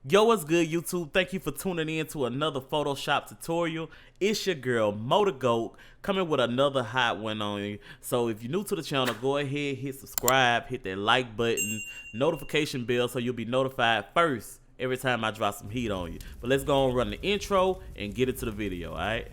Yo, what's good, YouTube? Thank you for tuning in to another Photoshop tutorial. It's your girl, MotorGoat, coming with another hot one on you. So if you're new to the channel, go ahead, hit subscribe, hit that like button, notification bell so you'll be notified first every time I drop some heat on you. But let's go and run the intro and get into the video, all right?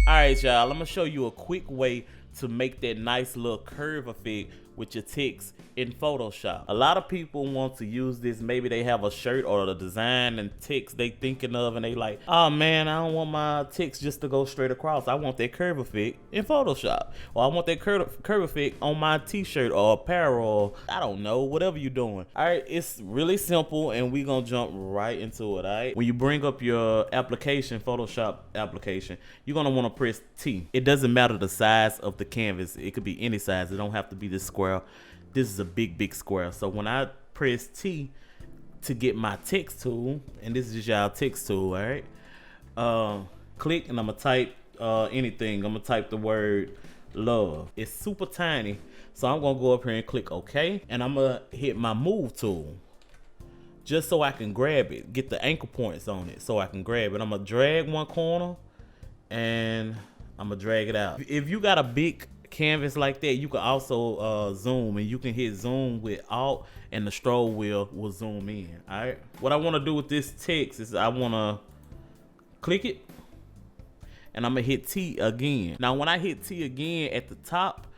All right, y'all, I'm gonna show you a quick way to make that nice little curve effect with your text in Photoshop. A lot of people want to use this. Maybe they have a shirt or a design and text they thinking of and they like, oh man, I don't want my text just to go straight across. I want that curve effect in Photoshop. Or I want that curve effect on my t-shirt or apparel. I don't know, whatever you're doing. All right, it's really simple and we're gonna jump right into it, all right? When you bring up your application, Photoshop application, you're gonna wanna press T. It doesn't matter the size of the canvas. It could be any size. It don't have to be this square. This is a big square. So when I press T to get my text tool, and this is y'all text tool, all right? Click and I'm gonna type anything. I'm gonna type the word love. It's super tiny. So I'm gonna go up here and click OK. And I'm gonna hit my move tool just so I can grab it, get the anchor points on it so I can grab it. I'm gonna drag one corner and I'm gonna drag it out. If you got a big canvas like that, you can also zoom, and you can hit zoom with Alt and the stroll wheel will zoom in. All right, what I want to do with this text is I want to click it and I'm gonna hit T again. Now when I hit T again at the top,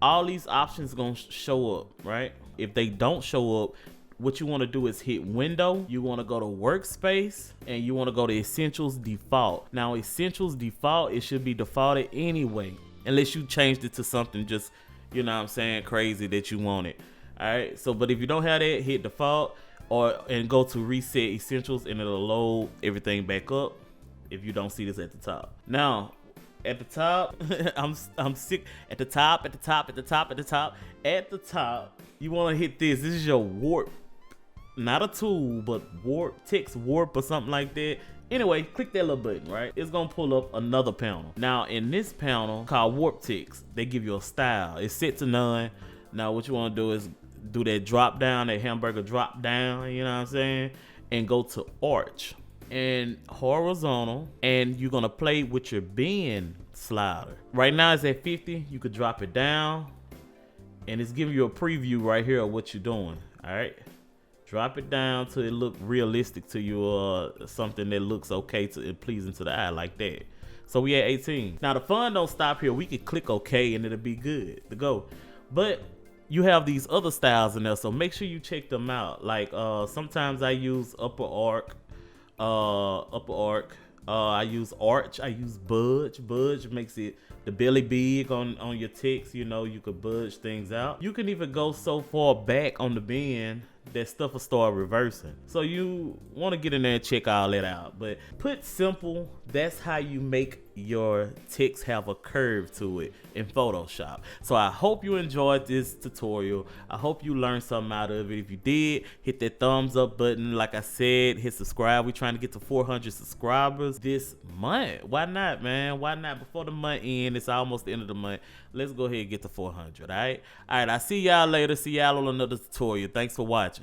all these options gonna show up, right? If they don't show up, what you want to do is hit window. You want to go to workspace and you want to go to essentials default. Now essentials default, it should be defaulted anyway, unless you changed it to something just, you know what I'm saying, crazy that you want it. All right, so but if you don't have that, hit default and go to reset essentials and it'll load everything back up if you don't see this at the top. Now at the top, I'm sick. At the top, you want to hit this. This is your warp, not a tool, but warp, text warp or something like that. Anyway, click that little button, right? It's gonna pull up another panel. Now in this panel called warp text, they give you a style. It's set to none. Now what you want to do is do that drop down, that hamburger drop down, you know what I'm saying? And go to arch and horizontal, and you're gonna play with your bend slider. Right now it's at 50. You could drop it down and it's giving you a preview right here of what you're doing. All right, drop it down till it look realistic to you, or something that looks okay to and pleasing to the eye like that. So we at 18. Now the fun don't stop here. We could click OK and it'll be good to go. But you have these other styles in there, so make sure you check them out. Like sometimes I use upper arc, I use arch, I use budge. Budge makes it the belly big on your text. You know, you could budge things out. You can even go so far back on the bend that stuff will start reversing. So you want to get in there and check all that out. But put simple, that's how you make your text have a curve to it in Photoshop. So I hope you enjoyed this tutorial. I hope you learned something out of it. If you did, hit that thumbs up button. Like I said, hit subscribe. We're trying to get to 400 subscribers this month. Why not, man? Why not? Before the month ends, it's almost the end of the month. Let's go ahead and get to 400, all right? All right, I'll see y'all later. See y'all on another tutorial. Thanks for watching.